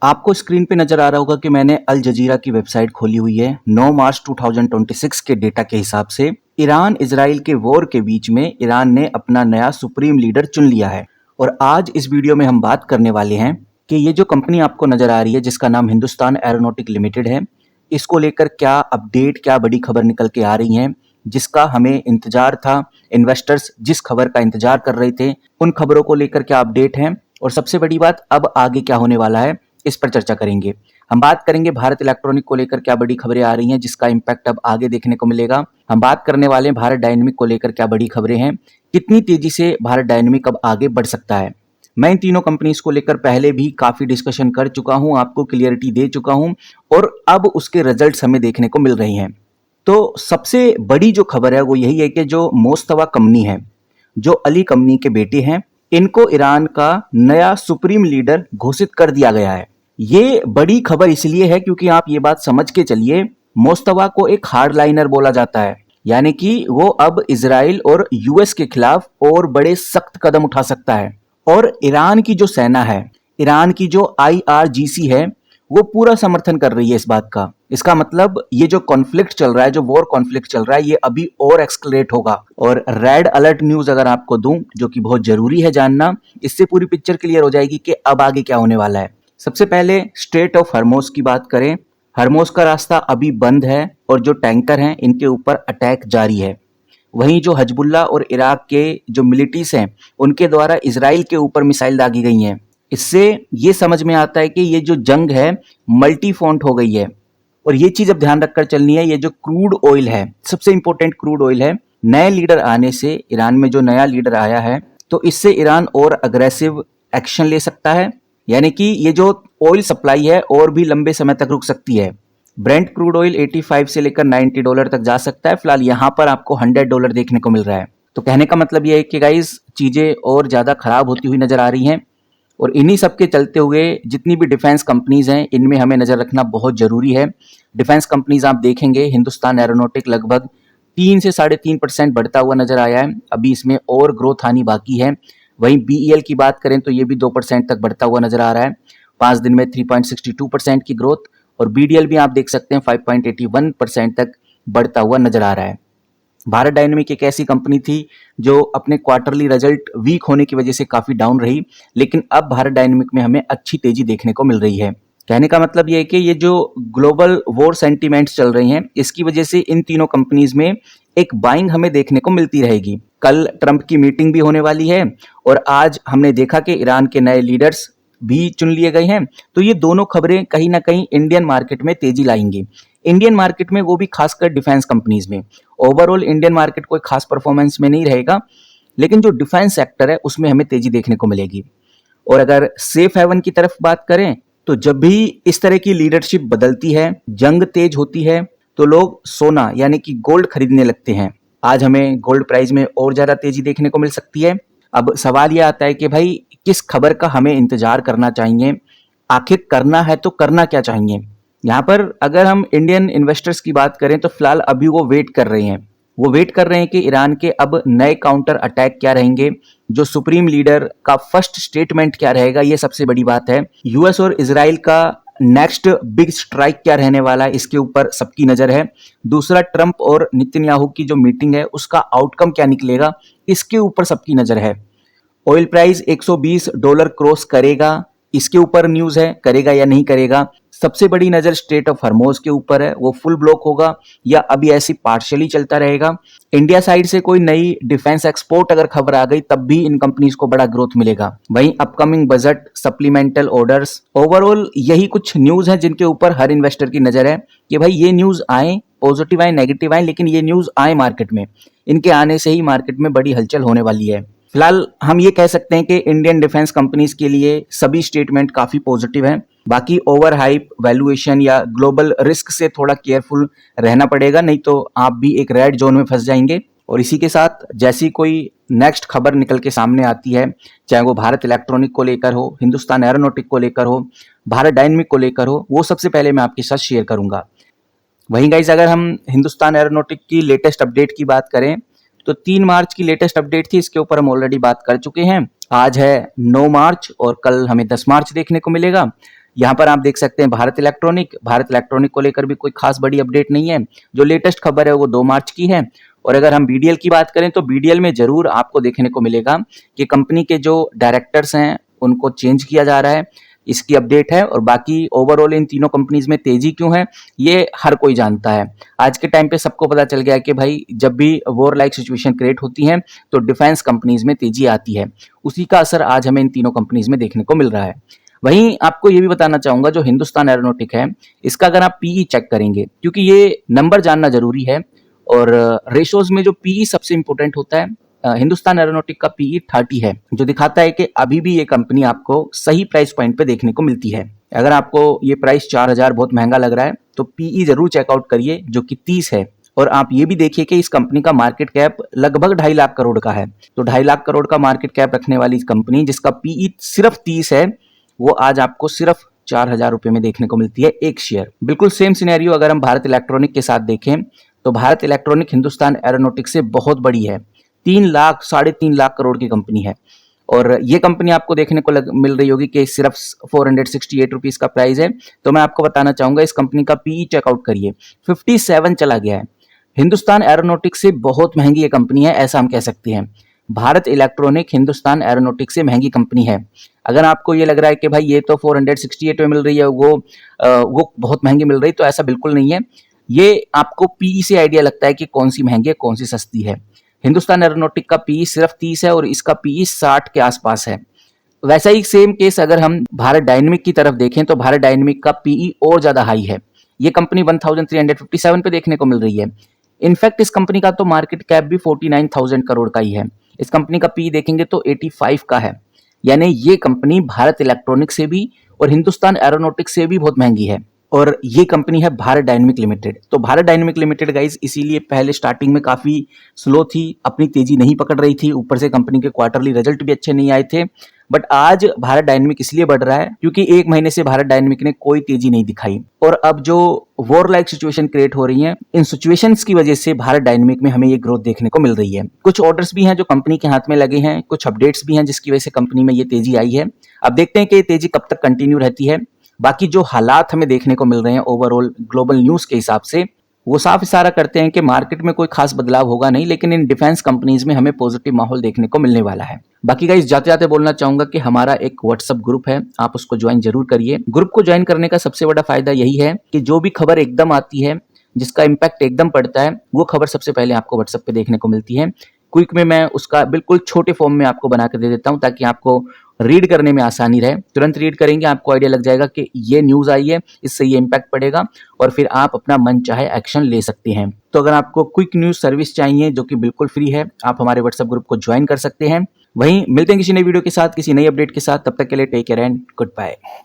आपको स्क्रीन पे नजर आ रहा होगा कि मैंने अल जजीरा की वेबसाइट खोली हुई है। 9 मार्च 2026 के डेटा के हिसाब से ईरान इजराइल के वॉर के बीच में ईरान ने अपना नया सुप्रीम लीडर चुन लिया है। और आज इस वीडियो में हम बात करने वाले हैं कि ये जो कंपनी आपको नजर आ रही है जिसका नाम हिंदुस्तान एरोनॉटिक लिमिटेड है, इसको लेकर क्या अपडेट, क्या बड़ी खबर निकल के आ रही है जिसका हमें इंतजार था। इन्वेस्टर्स जिस खबर का इंतजार कर रहे थे उन खबरों को लेकर क्या अपडेट है, और सबसे बड़ी बात अब आगे क्या होने वाला है, इस पर चर्चा करेंगे। हम बात करेंगे भारत इलेक्ट्रॉनिक को लेकर क्या बड़ी खबरें आ रही हैं जिसका इम्पैक्ट अब आगे देखने को मिलेगा। हम बात करने वाले हैं भारत डायनेमिक को लेकर क्या बड़ी खबरें हैं, कितनी तेजी से भारत डायनेमिक अब आगे बढ़ सकता है। मैं इन तीनों कंपनीज को लेकर पहले भी काफी डिस्कशन कर चुका हूं, आपको क्लियरिटी दे चुका हूं और अब उसके रिजल्ट्स हमें देखने को मिल रही हैं। तो सबसे बड़ी जो खबर है वो यही है कि जो मोस्तफा कंपनी है, जो अली कंपनी के बेटे हैं, इनको ईरान का नया सुप्रीम लीडर घोषित कर दिया गया है। ये बड़ी खबर इसलिए है क्योंकि आप ये बात समझ के चलिए, मोस्तफा को एक हार्डलाइनर बोला जाता है, यानी कि वो अब इजराइल और यूएस के खिलाफ और बड़े सख्त कदम उठा सकता है। और ईरान की जो सेना है, ईरान की जो आईआरजीसी है, वो पूरा समर्थन कर रही है इस बात का। इसका मतलब ये जो कॉन्फ्लिक्ट चल रहा है, जो वॉर कॉन्फ्लिक्ट चल रहा है, ये अभी और एक्सक्लेट होगा। और रेड अलर्ट न्यूज अगर आपको दूं, जो कि बहुत जरूरी है जानना, इससे पूरी पिक्चर क्लियर हो जाएगी कि अब आगे क्या होने वाला है। सबसे पहले स्ट्रेट ऑफ हर्मोस की बात करें। हर्मोस का रास्ता अभी बंद है और जो टैंकर हैं इनके ऊपर अटैक जारी है। वहीं जो हजबुल्ला और इराक के जो मिलिट्रीज हैं उनके द्वारा इजराइल के ऊपर मिसाइल दागी गई हैं। इससे ये समझ में आता है कि ये जो जंग है मल्टी फ्रंट हो गई है। और ये चीज अब ध्यान रखकर चलनी है, ये जो क्रूड ऑयल है, सबसे इंपॉर्टेंट क्रूड ऑयल है, नए लीडर आने से, ईरान में जो नया लीडर आया है, तो इससे ईरान और अग्रेसिव एक्शन ले सकता है। यानी कि ये जो ऑयल सप्लाई है और भी लंबे समय तक रुक सकती है। ब्रेंट क्रूड ऑयल 85 से लेकर $90 तक जा सकता है। फिलहाल यहां पर आपको $100 देखने को मिल रहा है। तो कहने का मतलब यह है कि गाइस, चीजें और ज्यादा खराब होती हुई नजर आ रही हैं। और इन्हीं सब के चलते हुए जितनी भी डिफेंस कंपनीज हैं इनमें हमें नजर रखना बहुत जरूरी है। डिफेंस कंपनीज आप देखेंगे, हिंदुस्तान एरोनॉटिक लगभग 3 से 3.5% बढ़ता हुआ नजर आया है। अभी इसमें और ग्रोथ आनी बाकी है। वहीं बीईएल की बात करें तो ये भी 2% तक बढ़ता हुआ नजर आ रहा है। 5 दिन में 3.62% की ग्रोथ। और बीडीएल भी आप देख सकते हैं 5.81% तक बढ़ता हुआ नजर आ रहा है। भारत डायनेमिक एक ऐसी कंपनी थी जो अपने क्वार्टरली रिजल्ट वीक होने की वजह से काफी डाउन रही, लेकिन अब भारत डायनेमिक में हमें अच्छी तेजी देखने को मिल रही है। कहने का मतलब यह है कि ये जो ग्लोबल वॉर सेंटीमेंट्स चल रही हैं, इसकी वजह से इन तीनों कंपनीज में एक बाइंग हमें देखने को मिलती रहेगी। कल ट्रंप की मीटिंग भी होने वाली है और आज हमने देखा कि ईरान के नए लीडर्स भी चुन लिए गए हैं। तो ये दोनों खबरें कहीं ना कहीं इंडियन मार्केट में तेजी लाएंगी। इंडियन मार्केट में, वो भी खासकर डिफेंस कंपनीज में। ओवरऑल इंडियन मार्केट कोई खास परफॉर्मेंस में नहीं रहेगा, लेकिन जो डिफेंस सेक्टर है उसमें हमें तेजी देखने को मिलेगी। और अगर सेफ हेवन की तरफ बात करें तो जब भी इस तरह की लीडरशिप बदलती है, जंग तेज होती है, तो लोग सोना यानी कि गोल्ड खरीदने लगते हैं। आज हमें गोल्ड प्राइस में और ज्यादा तेजी देखने को मिल सकती है। अब सवाल यह आता है कि भाई किस खबर का हमें इंतजार करना चाहिए, आखिर करना है तो करना क्या चाहिए। यहाँ पर अगर हम इंडियन इन्वेस्टर्स की बात करें तो फिलहाल अभी वो वेट कर रहे हैं। वो वेट कर रहे हैं कि ईरान के अब नए काउंटर अटैक क्या रहेंगे, जो सुप्रीम लीडर का फर्स्ट स्टेटमेंट क्या रहेगा, ये सबसे बड़ी बात है। यूएस और इजराइल का नेक्स्ट बिग स्ट्राइक क्या रहने वाला है, इसके ऊपर सबकी नजर है। दूसरा, ट्रंप और नेतन्याहू की जो मीटिंग है उसका आउटकम क्या निकलेगा, इसके ऊपर सबकी नजर है। ऑयल प्राइस $120 क्रॉस करेगा, इसके ऊपर न्यूज है, करेगा या नहीं करेगा। सबसे बड़ी नजर स्ट्रेट ऑफ हर्मोज के ऊपर है, वो फुल ब्लॉक होगा या अभी ऐसी पार्शियली चलता रहेगा। इंडिया साइड से कोई नई डिफेंस एक्सपोर्ट अगर खबर आ गई तब भी इन कंपनीज को बड़ा ग्रोथ मिलेगा। वहीं upcoming budget, supplemental orders, overall यही कुछ न्यूज है जिनके ऊपर हर इन्वेस्टर की नजर है कि भाई ये न्यूज आए, पॉजिटिव आए, नेगेटिव आए, लेकिन ये न्यूज आए मार्केट में। इनके आने से ही मार्केट में बड़ी हलचल होने वाली है। फिलहाल हम ये कह सकते हैं कि इंडियन डिफेंस कंपनीज के लिए सभी स्टेटमेंट काफी पॉजिटिव हैं। बाकी ओवर हाइप, वैल्यूएशन या ग्लोबल रिस्क से थोड़ा केयरफुल रहना पड़ेगा, नहीं तो आप भी एक रेड जोन में फंस जाएंगे। और इसी के साथ जैसी कोई नेक्स्ट खबर निकल के सामने आती है, चाहे वो भारत इलेक्ट्रॉनिक को लेकर हो, हिंदुस्तान एरोनॉटिक को लेकर हो, भारत डायनेमिक को लेकर हो, वो सबसे पहले मैं आपके साथ शेयर करूंगा। वहीं गाइज, अगर हम हिंदुस्तान एरोनॉटिक की लेटेस्ट अपडेट की बात करें तो 3 मार्च की लेटेस्ट अपडेट थी, इसके ऊपर हम ऑलरेडी बात कर चुके हैं। आज है 9 मार्च और कल हमें 10 मार्च देखने को मिलेगा। यहाँ पर आप देख सकते हैं भारत इलेक्ट्रॉनिक को लेकर भी कोई खास बड़ी अपडेट नहीं है। जो लेटेस्ट खबर है वो 2 मार्च की है। और अगर हम बीडीएल की बात करें तो बीडीएल में जरूर आपको देखने को मिलेगा कि कंपनी के जो डायरेक्टर्स हैं उनको चेंज किया जा रहा है, इसकी अपडेट है। और बाकी ओवरऑल इन तीनों कंपनीज में तेजी क्यों है ये हर कोई जानता है। आज के टाइम पे सबको पता चल गया है कि भाई जब भी वॉर लाइक सिचुएशन क्रिएट होती है तो डिफेंस कंपनीज में तेजी आती है। उसी का असर आज हमें इन तीनों कंपनीज में देखने को मिल रहा है। वहीं आपको ये भी बताना चाहूंगा जो हिंदुस्तान एरोनॉटिक है इसका अगर आप पीई चेक करेंगे, क्योंकि ये नंबर जानना जरूरी है और रेशोज में जो पीई सबसे इंपॉर्टेंट होता है, हिंदुस्तान एरोनॉटिक का पीई 30 है, जो दिखाता है कि अभी भी ये कंपनी आपको सही प्राइस पॉइंट पे देखने को मिलती है। अगर आपको ये प्राइस 4000 बहुत महंगा लग रहा है तो पीई जरूर चेकआउट करिए जो कि 30 है। और आप ये भी देखिए कि इस कंपनी का मार्केट कैप लगभग 2.5 लाख करोड़ का है। तो 2.5 लाख करोड़ का मार्केट कैप रखने वाली इस कंपनी जिसका पीई सिर्फ 30 है, वो आज आपको सिर्फ 4000 रुपए में देखने को मिलती है एक शेयर। बिल्कुल सेम सिनेरियो अगर हम भारत इलेक्ट्रॉनिक के साथ देखें तो भारत इलेक्ट्रॉनिक हिंदुस्तान एरोनॉटिक से बहुत बड़ी है, 3 लाख 3.5 लाख करोड़ की कंपनी है। और ये कंपनी आपको देखने को मिल रही होगी कि सिर्फ 468 रुपीज का प्राइस है। तो मैं आपको बताना चाहूंगा इस कंपनी का पीई चेकआउट करिए, 57 चला गया है। हिंदुस्तान एरोनॉटिक से बहुत महंगी ये कंपनी है, ऐसा हम कह सकते हैं। भारत इलेक्ट्रॉनिक हिंदुस्तान एरोनॉटिक से महंगी कंपनी है। अगर आपको ये लग रहा है कि भाई ये तो 468 में मिल रही है, वो बहुत महंगी मिल रही, तो ऐसा बिल्कुल नहीं है। ये आपको पीई से आइडिया लगता है कि कौन सी महंगी है कौन सी सस्ती है। हिंदुस्तान एरोनॉटिक का पीई सिर्फ 30 है और इसका पीई 60 के आसपास है। वैसा ही सेम केस अगर हम भारत डायनेमिक की तरफ देखें तो भारत डायनेमिक का पीई और ज्यादा हाई है। ये कंपनी 1357 पे देखने को मिल रही है। इनफैक्ट इस कंपनी का तो मार्केट कैप भी 49,000 करोड़ का ही है। इस कंपनी का पी देखेंगे तो 85 का है। यानी ये कंपनी भारत इलेक्ट्रॉनिक से भी और हिंदुस्तान एरोनॉटिक से भी बहुत महंगी है। और ये कंपनी है भारत डायनेमिक लिमिटेड। तो भारत डायनेमिक लिमिटेड गाइस इसीलिए पहले स्टार्टिंग में काफी स्लो थी, अपनी तेजी नहीं पकड़ रही थी, ऊपर से कंपनी के क्वार्टरली रिजल्ट भी अच्छे नहीं आए थे। बट आज भारत डायनेमिक इसलिए बढ़ रहा है क्योंकि एक महीने से भारत डायनेमिक ने कोई तेजी नहीं दिखाई। और अब जो वॉर लाइक सिचुएशन क्रिएट हो रही है, इन सिचुएशंस की वजह से भारत डायनेमिक में हमें ये ग्रोथ देखने को मिल रही है। कुछ ऑर्डर्स भी हैं जो कंपनी के हाथ में लगे हैं, कुछ अपडेट्स भी हैं जिसकी वजह से कंपनी में ये तेजी आई है। अब देखते हैं कि ये तेजी कब तक कंटिन्यू रहती है। बाकी जो हालात हमें देखने को मिल रहे हैं ओवरऑल ग्लोबल न्यूज के हिसाब से, वो साफ इशारा करते हैं कि मार्केट में कोई खास बदलाव होगा नहीं, लेकिन इन डिफेंस कंपनीज में हमें पॉजिटिव माहौल देखने को मिलने वाला है। बाकी गाइस जाते जाते बोलना चाहूंगा कि हमारा एक व्हाट्सएप ग्रुप है, आप उसको ज्वाइन जरूर करिए। ग्रुप को ज्वाइन करने का सबसे बड़ा फायदा यही है कि जो भी खबर एकदम आती है, जिसका इम्पैक्ट एकदम पड़ता है, वो खबर सबसे पहले आपको व्हाट्सएप पे देखने को मिलती है। क्विक में मैं उसका बिल्कुल छोटे फॉर्म में आपको बना कर दे देता हूं ताकि आपको रीड करने में आसानी रहे। तुरंत रीड करेंगे आपको आइडिया लग जाएगा कि ये न्यूज आई है, इससे ये इम्पैक्ट पड़ेगा और फिर आप अपना मन चाहे एक्शन ले सकते हैं। तो अगर आपको क्विक न्यूज सर्विस चाहिए जो कि बिल्कुल फ्री है, आप हमारे व्हाट्सएप ग्रुप को ज्वाइन कर सकते हैं। वहीं मिलते हैं किसी नई वीडियो के साथ, किसी नई अपडेट के साथ। तब तक के लिए take care and good bye.